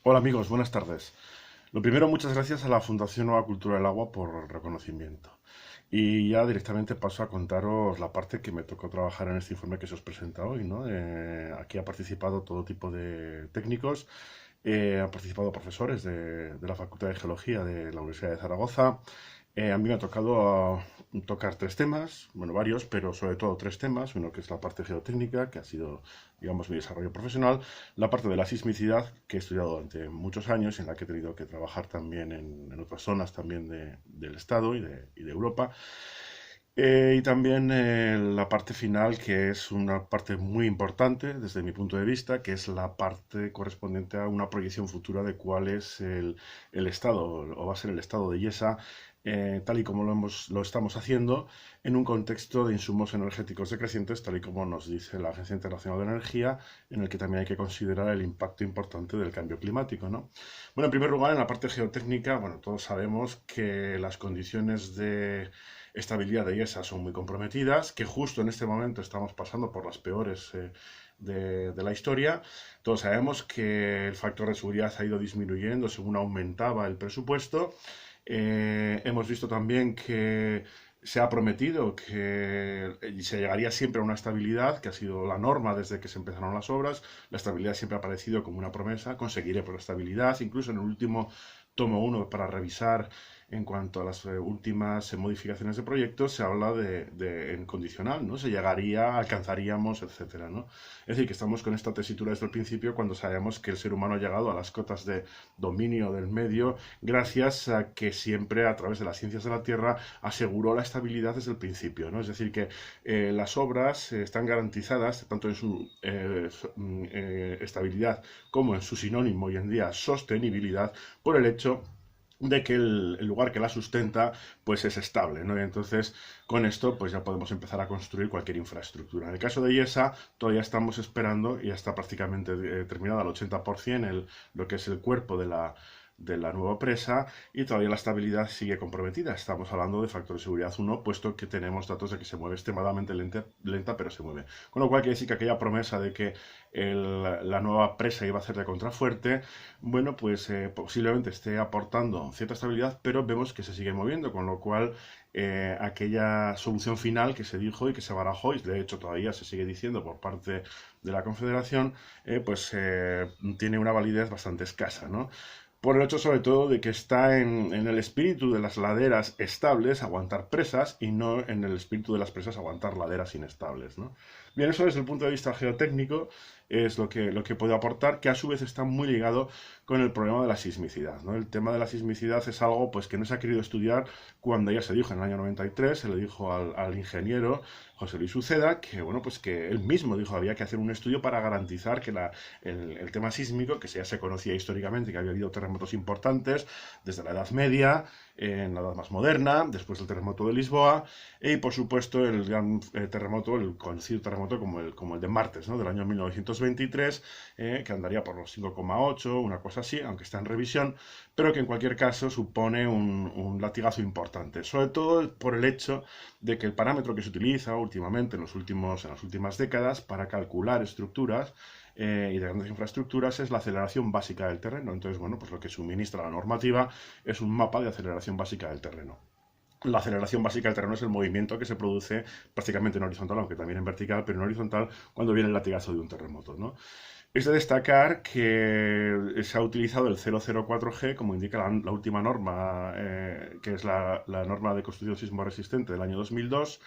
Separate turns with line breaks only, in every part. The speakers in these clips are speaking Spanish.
Hola amigos, buenas tardes. Lo primero, muchas gracias a la Fundación Nueva Cultura del Agua por el reconocimiento. Y ya directamente paso a contaros la parte que me tocó trabajar en este informe que se os presenta hoy, ¿no? Aquí ha participado todo tipo de técnicos, han participado profesores de la Facultad de Geología de la Universidad de Zaragoza. A mí me ha tocado tocar tres temas, bueno, varios, pero sobre todo tres temas. Uno que es la parte geotécnica, que ha sido, digamos, mi desarrollo profesional. La parte de la sismicidad, que he estudiado durante muchos años, en la que he tenido que trabajar también en otras zonas también del Estado y de Europa. Y también la parte final, que es una parte muy importante desde mi punto de vista, que es la parte correspondiente a una proyección futura de cuál es el estado, o va a ser el estado de IESA, tal y como lo estamos haciendo, en un contexto de insumos energéticos decrecientes, tal y como nos dice la Agencia Internacional de Energía, en el que también hay que considerar el impacto importante del cambio climático, ¿no? Bueno, en primer lugar, en la parte geotécnica, bueno, todos sabemos que las condiciones de estabilidad de IESA son muy comprometidas, que justo en este momento estamos pasando por las peores de la historia. Todos sabemos que el factor de seguridad ha ido disminuyendo según aumentaba el presupuesto. Hemos visto también que se ha prometido que se llegaría siempre a una estabilidad, que ha sido la norma desde que se empezaron las obras. La estabilidad siempre ha aparecido como una promesa. Conseguiré por la estabilidad. Incluso en el último tomo 1 para revisar en cuanto a las últimas modificaciones de proyectos, se habla en condicional, ¿no? Se llegaría, alcanzaríamos, etcétera, ¿no? Es decir, que estamos con esta tesitura desde el principio cuando sabemos que el ser humano ha llegado a las cotas de dominio del medio gracias a que siempre a través de las ciencias de la Tierra aseguró la estabilidad desde el principio, ¿no? Es decir, que las obras están garantizadas tanto en su estabilidad como en su sinónimo hoy en día sostenibilidad por el hecho de que el lugar que la sustenta pues es estable, ¿no? Y entonces con esto pues ya podemos empezar a construir cualquier infraestructura. En el caso de IESA todavía estamos esperando y ya está prácticamente terminada al 80% lo que es el cuerpo de la nueva presa y todavía la estabilidad sigue comprometida. Estamos hablando de factor de seguridad 1, puesto que tenemos datos de que se mueve extremadamente lenta, pero se mueve. Con lo cual quiere decir que aquella promesa de que la nueva presa iba a ser de contrafuerte, bueno, pues posiblemente esté aportando cierta estabilidad, pero vemos que se sigue moviendo, con lo cual aquella solución final que se dijo y que se barajó, y de hecho todavía se sigue diciendo por parte de la Confederación, tiene una validez bastante escasa, ¿no? Por el hecho sobre todo de que está en el espíritu de las laderas estables aguantar presas y no en el espíritu de las presas aguantar laderas inestables, ¿no? Bien, eso desde el punto de vista geotécnico es lo que puedo aportar, que a su vez está muy ligado con el problema de la sismicidad, ¿no? El tema de la sismicidad es algo pues, que no se ha querido estudiar cuando ya se dijo en el año 93, se le dijo al ingeniero José Luis Uceda, que bueno, pues que él mismo dijo había que hacer un estudio para garantizar que el tema sísmico, que ya se conocía históricamente, que había habido terremotos importantes desde la Edad Media, en la Edad más moderna, después del terremoto de Lisboa, y por supuesto el gran terremoto, el conocido terremoto como el de Martes, ¿no? Del año 1923, que andaría por los 5,8, una cosa así, aunque está en revisión, pero que en cualquier caso supone un latigazo importante, sobre todo por el hecho de que el parámetro que se utiliza últimamente en las últimas décadas para calcular estructuras y de grandes infraestructuras es la aceleración básica del terreno. Entonces, bueno, pues lo que suministra la normativa es un mapa de aceleración básica del terreno. La aceleración básica del terreno es el movimiento que se produce prácticamente en horizontal, aunque también en vertical, pero en horizontal cuando viene el latigazo de un terremoto, ¿no? Es de destacar que se ha utilizado el 004G, como indica la última norma, que es la norma de construcción sismo resistente del año 2002.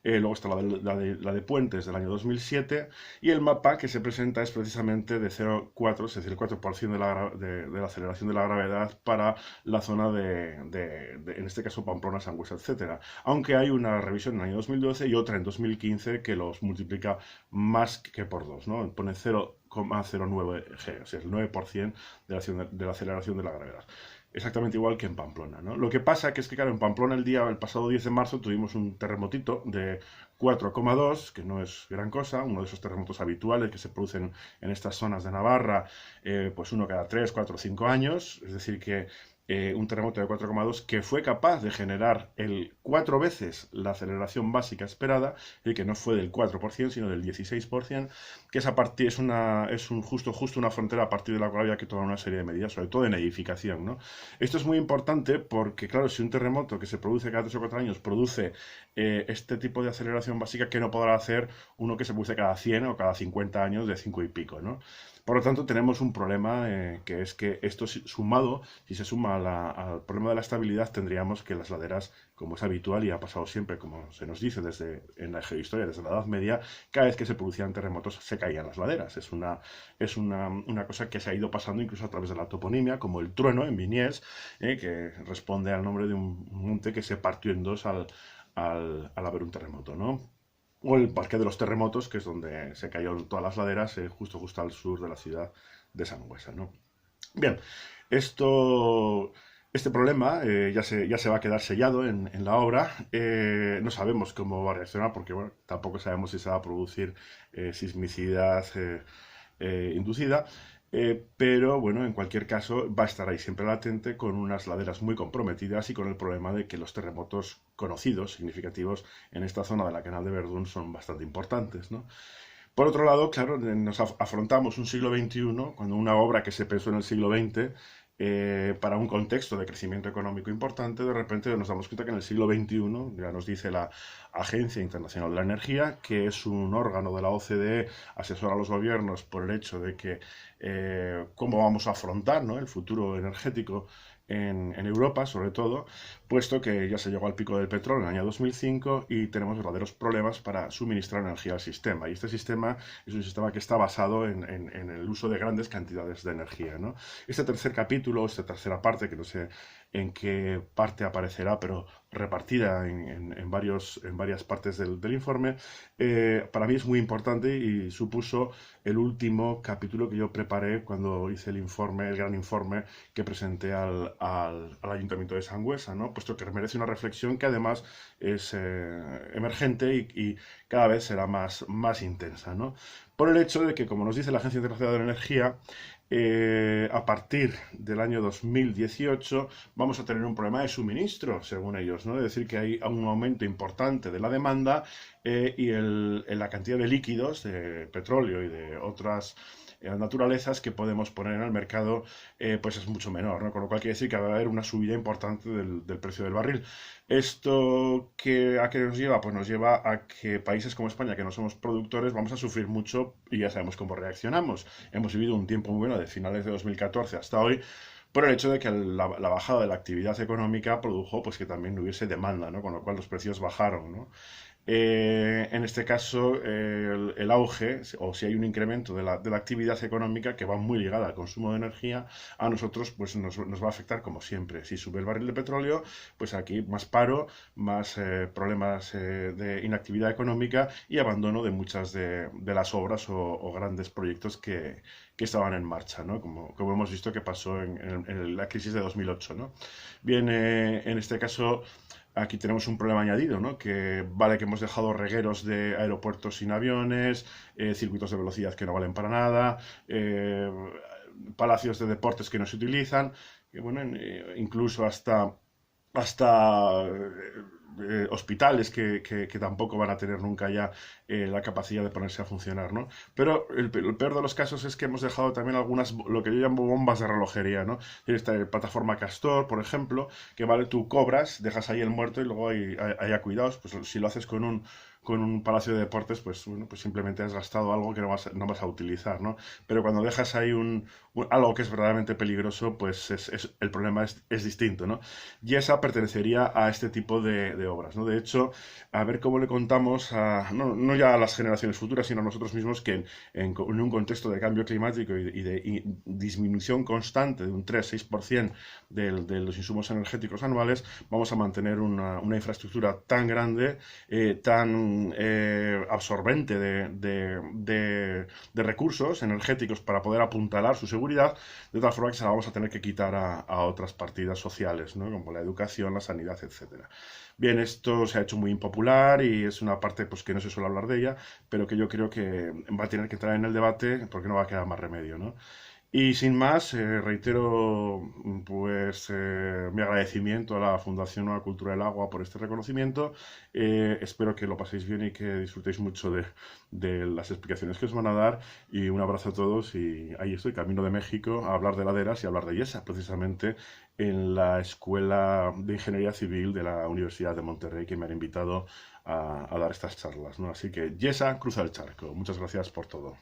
Luego está la de puentes del año 2007 y el mapa que se presenta es precisamente de 0,4, es decir, el 4% de la aceleración de la gravedad para la zona en este caso Pamplona, Sangüesa, etcétera. Aunque hay una revisión en el año 2012 y otra en 2015 que los multiplica más que por 2, ¿no? Pone 0,09G, o sea, el 9% de la aceleración de la gravedad exactamente igual que en Pamplona, ¿no? Lo que pasa que es que, claro, en Pamplona el pasado 10 de marzo tuvimos un terremotito de 4,2, que no es gran cosa, uno de esos terremotos habituales que se producen en estas zonas de Navarra, pues uno cada 3, 4, 5 años, es decir que un terremoto de 4,2 que fue capaz de generar 4 veces la aceleración básica esperada, y que no fue del 4%, sino del 16%, que esa justo una frontera a partir de la cual había que tomar una serie de medidas, sobre todo en edificación, ¿no? Esto es muy importante porque, claro, si un terremoto que se produce cada 3 o 4 años produce este tipo de aceleración básica, que no podrá hacer uno que se produce cada 100 o cada 50 años de 5 y pico, ¿no? Por lo tanto, tenemos un problema que es que esto sumado, si se suma al problema de la estabilidad, tendríamos que las laderas, como es habitual y ha pasado siempre, como se nos dice desde en la geohistoria, desde la Edad Media, cada vez que se producían terremotos se caían las laderas. Es una cosa que se ha ido pasando incluso a través de la toponimia, como el Trueno en Viniés, que responde al nombre de un monte que se partió en dos al haber un terremoto, ¿no? O el Parque de los Terremotos, que es donde se cayeron todas las laderas, justo al sur de la ciudad de Sangüesa, ¿no? Bien, este problema ya se va a quedar sellado en la obra. No sabemos cómo va a reaccionar porque, bueno, tampoco sabemos si se va a producir sismicidad inducida. Pero bueno, en cualquier caso va a estar ahí siempre latente, con unas laderas muy comprometidas y con el problema de que los terremotos conocidos, significativos en esta zona de la Canal de Verdún, son bastante importantes, ¿no? Por otro lado, claro, nos afrontamos un siglo XXI, cuando una obra que se pensó en el siglo XX, para un contexto de crecimiento económico importante, de repente nos damos cuenta que en el siglo XXI, ya nos dice la Agencia Internacional de la Energía, que es un órgano de la OCDE, asesora a los gobiernos por el hecho de que cómo vamos a afrontar, ¿no?, el futuro energético en Europa, sobre todo, puesto que ya se llegó al pico del petróleo en el año 2005 y tenemos verdaderos problemas para suministrar energía al sistema. Y este sistema es un sistema que está basado en el uso de grandes cantidades de energía, ¿no? Este tercer capítulo, esta tercera parte, que no sé en qué parte aparecerá, pero repartida en varias partes del informe, para mí es muy importante y supuso el último capítulo que yo preparé cuando hice el gran informe que presenté al Ayuntamiento de Sangüesa, ¿no? Puesto que merece una reflexión que además es emergente y cada vez será más intensa, ¿no? Por el hecho de que, como nos dice la Agencia Internacional de la Energía, a partir del año 2018 vamos a tener un problema de suministro, según ellos, ¿no? Es decir, que hay un aumento importante de la demanda y la cantidad de líquidos, de petróleo y de otras naturalezas que podemos poner en el mercado, pues es mucho menor, ¿no? Con lo cual quiere decir que va a haber una subida importante del precio del barril. ¿Esto a qué nos lleva? Pues nos lleva a que países como España, que no somos productores, vamos a sufrir mucho y ya sabemos cómo reaccionamos. Hemos vivido un tiempo muy bueno de finales de 2014 hasta hoy, por el hecho de que la bajada de la actividad económica produjo pues que también no hubiese demanda, ¿no? Con lo cual los precios bajaron, ¿no? En este caso, el auge, o si hay un incremento de la actividad económica que va muy ligada al consumo de energía, a nosotros pues nos va a afectar como siempre. Si sube el barril de petróleo, pues aquí más paro, más problemas de inactividad económica y abandono de muchas de las obras o grandes proyectos que estaban en marcha, ¿no? Como hemos visto que pasó en la crisis de 2008, ¿no? Bien, en este caso aquí tenemos un problema añadido, ¿no? Que vale que hemos dejado regueros de aeropuertos sin aviones, circuitos de velocidad que no valen para nada, palacios de deportes que no se utilizan, que, bueno, incluso hasta hospitales que tampoco van a tener nunca ya la capacidad de ponerse a funcionar, ¿no? Pero el peor de los casos es que hemos dejado también algunas, lo que yo llamo bombas de relojería, ¿no? Esta plataforma Castor, por ejemplo, que vale, tú cobras, dejas ahí el muerto y luego hay cuidados, pues si lo haces con un palacio de deportes, pues, bueno, pues simplemente has gastado algo que no vas a utilizar, ¿no? Pero cuando dejas ahí algo que es verdaderamente peligroso, pues el problema es distinto, ¿no? Y esa pertenecería a este tipo de obras, ¿no? De hecho, a ver cómo le contamos no ya a las generaciones futuras, sino a nosotros mismos, que en un contexto de cambio climático y de disminución constante de un 3-6% de los insumos energéticos anuales, vamos a mantener una infraestructura tan grande, tan absorbente de recursos energéticos para poder apuntalar su seguridad, de tal forma que se la vamos a tener que quitar a otras partidas sociales, ¿no? Como la educación, la sanidad, etcétera. Bien, esto se ha hecho muy impopular y es una parte pues que no se suele hablar de ella, pero que yo creo que va a tener que entrar en el debate porque no va a quedar más remedio, ¿no? Y sin más, reitero pues mi agradecimiento a la Fundación Nueva Cultura del Agua por este reconocimiento. Espero que lo paséis bien y que disfrutéis mucho de las explicaciones que os van a dar. Y un abrazo a todos. Y ahí estoy, camino de México, a hablar de laderas y a hablar de Yesa, precisamente en la Escuela de Ingeniería Civil de la Universidad de Monterrey, que me han invitado a dar estas charlas, ¿no? Así que Yesa, cruza el charco. Muchas gracias por todo.